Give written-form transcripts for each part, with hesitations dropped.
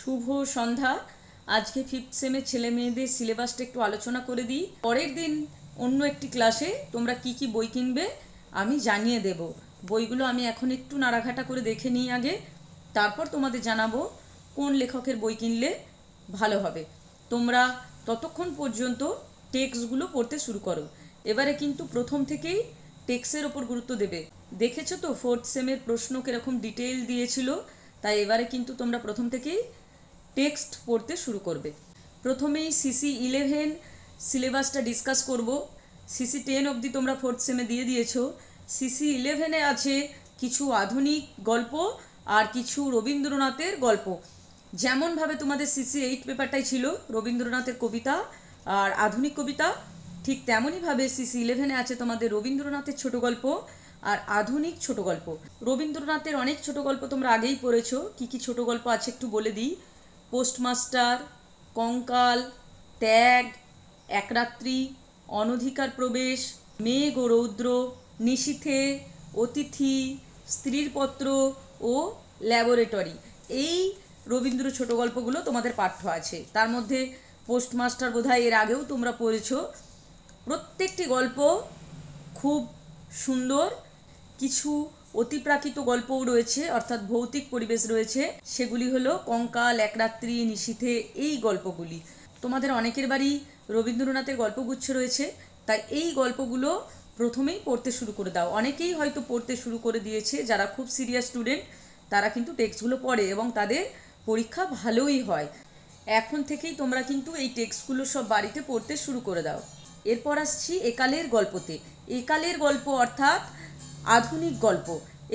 শুভ সন্ধ্যা। আজকে ফিফথ সেমের ছেলে মেয়েদের সিলেবাসটা একটু আলোচনা করে দিই। পরের দিন অন্য একটি ক্লাসে তোমরা কি কি বই কিনবে আমি জানিয়ে দেব। বইগুলো আমি এখন একটু নাড়াঘাটা করে দেখে নিই আগে, তারপর তোমাদের জানাবো কোন লেখকের বই কিনলে ভালো হবে। তোমরা ততক্ষণ পর্যন্ত টেক্সটগুলো পড়তে শুরু করো। এবারে কিন্তু প্রথম থেকেই টেক্সের ওপর গুরুত্ব দেবে। দেখেছো তো ফোর্থ সেমের প্রশ্ন কীরকম ডিটেইল দিয়েছিল, তাই এবারে কিন্তু তোমরা প্রথম থেকেই টেক্সট পড়তে শুরু করবে। প্রথমেই CC11 সিলেবাসটা ডিসকাস করব। CC10 অবধি তোমরা ফোর্থ সেমে দিয়ে দিয়েছো। CC11-এ আছে কিছু আধুনিক গল্প আর কিছু রবীন্দ্রনাথের গল্প। যেমনভাবে তোমাদের CC8 পেপারটাই ছিল রবীন্দ্রনাথের কবিতা আর আধুনিক কবিতা, ঠিক তেমনইভাবে CC11-এ আছে তোমাদের রবীন্দ্রনাথের ছোট গল্প আর আধুনিক ছোট গল্প। রবীন্দ্রনাথের অনেক ছোট গল্প তোমরা আগেই পড়েছো। কী কী ছোট গল্প আছে একটু বলে দিই। পোস্টমাস্টার, কঙ্কাল, ত্যাগ, একরাত্রি, অনধিকার প্রবেশ, মেঘ ও রৌদ্র, নিশীথে, অতিথি, স্ত্রীর পত্র ও ল্যাবরেটরি। এই রবীন্দ্র ছোট গল্পগুলো তোমাদের পাঠ্য আছে। তার মধ্যে পোস্টমাস্টার বোধহয় এর আগেও তোমরা পড়েছো। প্রত্যেকটি গল্প খুব সুন্দর। কিছু অতিপ্রাকৃত গল্পও রয়েছে, অর্থাৎ ভৌতিক পরিবেশ রয়েছে। সেগুলি হলো কঙ্কাল, একরাত্রি, নিশীথে, এই গল্পগুলি। তোমাদের অনেকের বাড়ি রবীন্দ্রনাথের গল্পগুচ্ছ রয়েছে, তাই এই গল্পগুলো প্রথমেই পড়তে শুরু করে দাও। অনেকেই হয়তো পড়তে শুরু করে দিয়েছে, যারা খুব সিরিয়াস স্টুডেন্ট তারা কিন্তু টেক্সটগুলো পড়ে এবং তাদের পরীক্ষা ভালোই হয়। এখন থেকেই তোমরা কিন্তু এই টেক্সটগুলো সব বাড়িতে পড়তে শুরু করে দাও। এরপর আসছি একালের গল্পতে। একালের গল্প অর্থাৎ আধুনিক গল্প।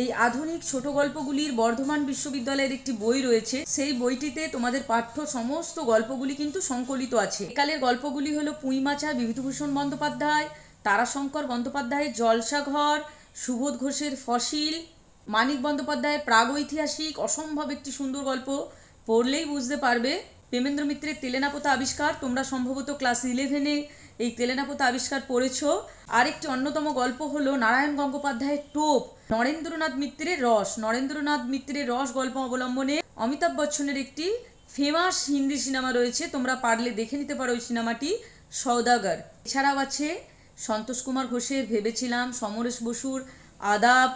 এই আধুনিক ছোট গল্পগুলির বর্ধমান বিশ্ববিদ্যালয়ের একটি বই রয়েছে। সেই বইটিতে তোমাদের পাঠ্য সমস্ত গল্পগুলি কিন্তু সংকলিত আছে। একালের গল্পগুলি হলো পুঁইমাচা বিভূতিভূষণ বন্দ্যোপাধ্যায়, তারাশঙ্কর বন্দ্যোপাধ্যায়ের জলসাঘর, সুবোধ ঘোষের ফসিল, মানিক বন্দ্যোপাধ্যায়ের প্রাগৈতিহাসিক। অসম্ভব একটি সুন্দর গল্প, পড়লেই বুঝতে পারবে। প্রেমেন্দ্র মিত্রের তেলেনাপোতা আবিষ্কার, তোমরা সম্ভবত ক্লাস 11-এ এই তেলেনাপোতা আবিষ্কার পড়েছো। আরেকটি অন্যতম গল্প হলো নারায়ণ গঙ্গোপাধ্যায়ের টোপ। নরেন্দ্রনাথ মিত্রের রস, নরেন্দ্রনাথ মিত্রের রস গল্প অবলম্বনে অমিতাভ বচ্চনের একটি ফেমাস হিন্দি সিনেমা রয়েছে, তোমরা পারলে দেখে নিতে পারো ওই সিনেমাটি, সওদাগর। এছাড়াও আছে সন্তোষ কুমার ঘোষের ভেবেছিলাম, সমরেশ বসুর আদাব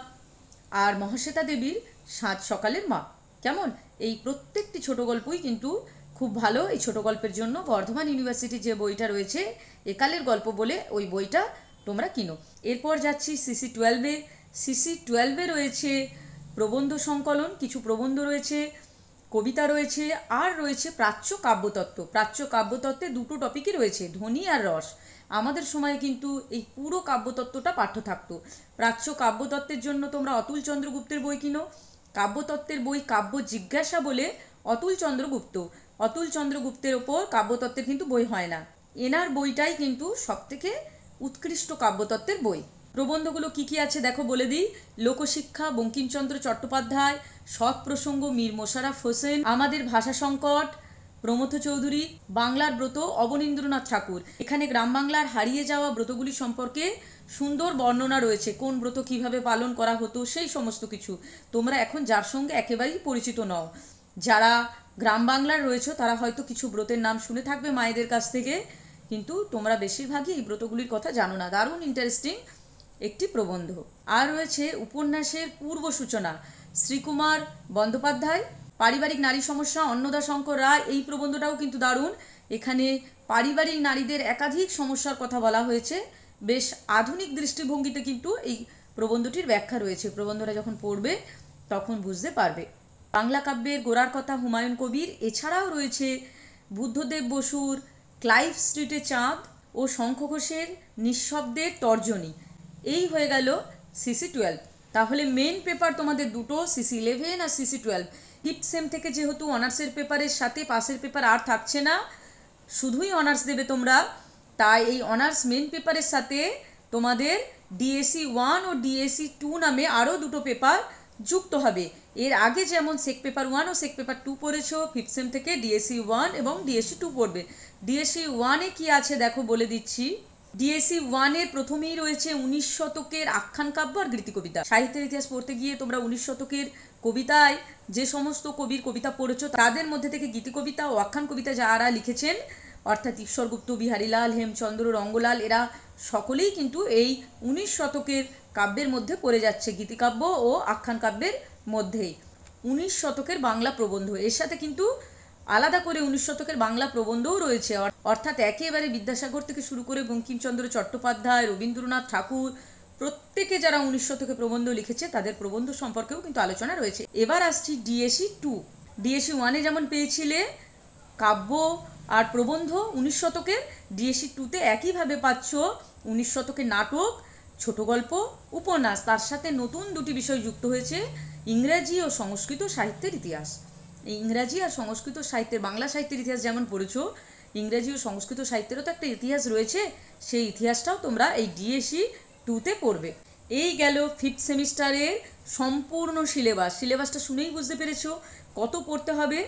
আর মহাশ্বেতা দেবীর সাত সকালের মা। কেমন? এই প্রত্যেকটি ছোট গল্পই কিন্তু খুব ভালো। এই ছোট গল্পের জন্য বর্ধমান ইউনিভার্সিটির যে বইটা রয়েছে একালের গল্প বলে, ওই বইটা তোমরা কিনো। এরপর যাচ্ছি CC12-এ। CC12-এ রয়েছে প্রবন্ধ সংকলন, কিছু প্রবন্ধ রয়েছে, কবিতা রয়েছে, আর রয়েছে প্রাচ্য কাব্যতত্ত্ব। প্রাচ্য কাব্যতত্ত্বে দুটো টপিকই রয়েছে, ধ্বনি আর রস। আমাদের সময়ে কিন্তু এই পুরো কাব্যতত্ত্বটা পাঠ্য থাকতো। প্রাচ্য কাব্যতত্ত্বের জন্য তোমরা অতুল চন্দ্রগুপ্তের বই কিনো। কাব্যতত্ত্বের বই কাব্য জিজ্ঞাসা বলে অতুল চন্দ্রগুপ্ত। অতুল চন্দ্রগুপ্তের ওপর কাব্যতত্ত্বের কিন্তু বই হয় না, এনার বইটাই কিন্তু সবথেকে উৎকৃষ্ট কাব্যতত্ত্বের বই। প্রবন্ধগুলো কি কি আছে দেখো বলে দিই। লোকশিক্ষা বঙ্কিমচন্দ্র চট্টোপাধ্যায়, সৎ প্রসঙ্গ মীর মোশাররফ হোসেন, আমাদের ভাষা সংকট প্রমথ চৌধুরী, বাংলার ব্রত অবনীন্দ্রনাথ ঠাকুর। এখানে গ্রাম বাংলার হারিয়ে যাওয়া ব্রতগুলি সম্পর্কে সুন্দর বর্ণনা রয়েছে, কোন ব্রত কিভাবে পালন করা হতো সেই সমস্ত কিছু। তোমরা এখন যার সঙ্গে একেবারেই পরিচিত নও, যারা গ্রাম বাংলার রয়েছে তারা হয়তো কিছু ব্রতের নাম শুনে থাকবে মায়েদের কাছ থেকে, কিন্তু তোমরা বেশিরভাগই এই ব্রতগুলির কথা জানো না। দারুণ ইন্টারেস্টিং একটি প্রবন্ধ। আর রয়েছে উপন্যাসের পূর্ব সূচনা, শ্রীকুমার বন্দ্যোপাধ্যায়। পারিবারিক নারী সমস্যা, অন্নদা শঙ্কর রায়। এই প্রবন্ধটাও কিন্তু দারুণ। এখানে পারিবারিক নারীদের একাধিক সমস্যার কথা বলা হয়েছে। বেশ আধুনিক দৃষ্টিভঙ্গিতে কিন্তু এই প্রবন্ধটির ব্যাখ্যা রয়েছে। প্রবন্ধটা যখন পড়বে তখন বুঝতে পারবে। বাংলা কাব্যের গোড়ার কথা হুমায়ুন কবির। এছাড়াও রয়েছে বুদ্ধদেব বসুর ক্লাইভ স্ট্রিটে চাঁদ ও শঙ্খ ঘোষের নিঃশব্দের তর্জনী। এই হয়ে গেল CC12। তাহলে মেন পেপার তোমাদের দুটো, CC11 আর CC12। ফিফথ সেম থেকে যেহেতু অনার্সের পেপারের সাথে পাসের পেপার আর থাকছে না, শুধুই অনার্স দেবে তোমরা, তাই এই অনার্স মেন পেপারের সাথে তোমাদের DSC 1 ও DSC 2 নামে আরও দুটো পেপার যুক্ত হবে। এর আগে যেমন সেক পেপার 1 ও সেক পেপার 2 পড়েছো, ফিফথ সেম থেকে DSC 1 এবং DSC 2 পড়বে। DSC 1-এ কি আছে দেখো বলে দিচ্ছি। ডিএসসি 1-এর প্রথমেই রয়েছে 19 শতকের আখ্যান কাব্য আর গীতিকবিতা। সাহিত্যের ইতিহাস পড়তে গিয়ে তোমরা 19 শতকের কবিতায় যে সমস্ত কবির কবিতা পড়েছো তাদের মধ্যে থেকে গীতিকবিতা ও আখ্যান কবিতা যারা লিখেছেন অর্থাৎ ঈশ্বরগুপ্ত, বিহারীলাল, হেমচন্দ্র, রঙ্গলাল এরা সকলেই কিন্তু এই 19 শতকের কাব্যের মধ্যে পড়ে যাচ্ছে, গীতিকাব্য ও আখ্যান কাব্যের মধ্যেই। 19 শতকের বাংলা প্রবন্ধ, এর সাথে কিন্তু আলাদা করে 19 শতকের বাংলা প্রবন্ধও রয়েছে, অর্থাৎ একেবারে বিদ্যাসাগর থেকে শুরু করে বঙ্কিমচন্দ্র চট্টোপাধ্যায়, রবীন্দ্রনাথ ঠাকুর প্রত্যেকে যারা 19 শতকে প্রবন্ধ লিখেছে তাদের প্রবন্ধ সম্পর্কেও কিন্তু আলোচনা রয়েছে। এবার আসছি ডিএসসি 2। ডিএসসি 1-এ যেমন পেয়েছিলে কাব্য আর প্রবন্ধ 19 শতকের, ডিএসসি 2-তে একইভাবে পাচ্ছ 19 শতকের নাটক, ছোট গল্প, উপন্যাস। তার সাথে নতুন দুটি বিষয় যুক্ত হয়েছে, ইংরেজি ও সংস্কৃত সাহিত্যের ইতিহাস। এই ইংরাজি আর সংস্কৃত সাহিত্যের, বাংলা সাহিত্যের ইতিহাস যেমন পড়েছো, ইংরেজি ও সংস্কৃত সাহিত্যেরও তো একটা ইতিহাস রয়েছে, সেই ইতিহাসটাও তোমরা এই ডিএসসি 2-তে পড়বে। এই গেল 5th সেমিস্টারের সম্পূর্ণ সিলেবাসটা শুনেই বুঝতে পেরেছো কত পড়তে হবে।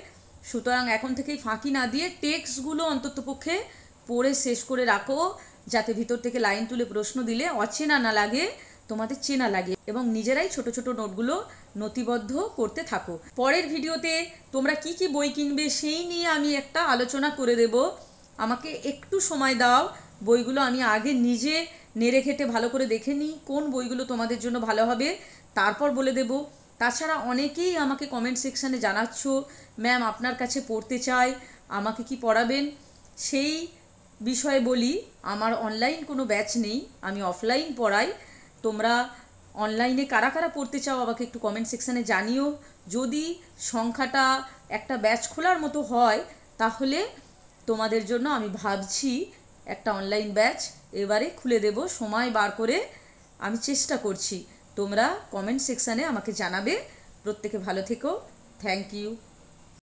সুতরাং এখন থেকেই ফাঁকি না দিয়ে টেক্সটগুলো অন্ততপক্ষে পড়ে শেষ করে রাখো, যাতে ভিতর থেকে লাইন তুলে প্রশ্ন দিলে অচেনা না লাগে, তোমাদের চেনা লাগে, এবং নিজেরাই ছোট ছোট নোটগুলো নথিবদ্ধ করতে থাকো। পরের ভিডিওতে তোমরা কি কি বই কিনবে সেই নিয়ে আমি একটা আলোচনা করে দেব। আমাকে একটু সময় দাও, বইগুলো আমি আগে নিজে নেড়ে ঘেটে ভালো করে দেখে নিই কোন বইগুলো তোমাদের জন্য ভালো হবে, তারপর বলে দেব। তাছাড়া অনেকেই আমাকে কমেন্ট সেকশানে জানাচ্ছ, ম্যাম আপনার কাছে পড়তে চাই, আমাকে কি পড়াবেন? সেই বিষয়ে বলি, আমার অনলাইন কোনো ব্যাচ নেই, আমি অফলাইন পড়াই। তোমরা অনলাইনে কারা কারা পড়তে চাও আমাকে একটু কমেন্ট সেকশানে জানিও। যদি সংখ্যাটা একটা ব্যাচ খোলার মতো হয় তাহলে তোমাদের জন্য আমি ভাবছি একটা অনলাইন ব্যাচ এবারে খুলে দেব, সময় বার করে আমি চেষ্টা করছি। তোমরা কমেন্ট সেকশানে আমাকে জানাবে। প্রত্যেকে ভালো থেকো। Thank you.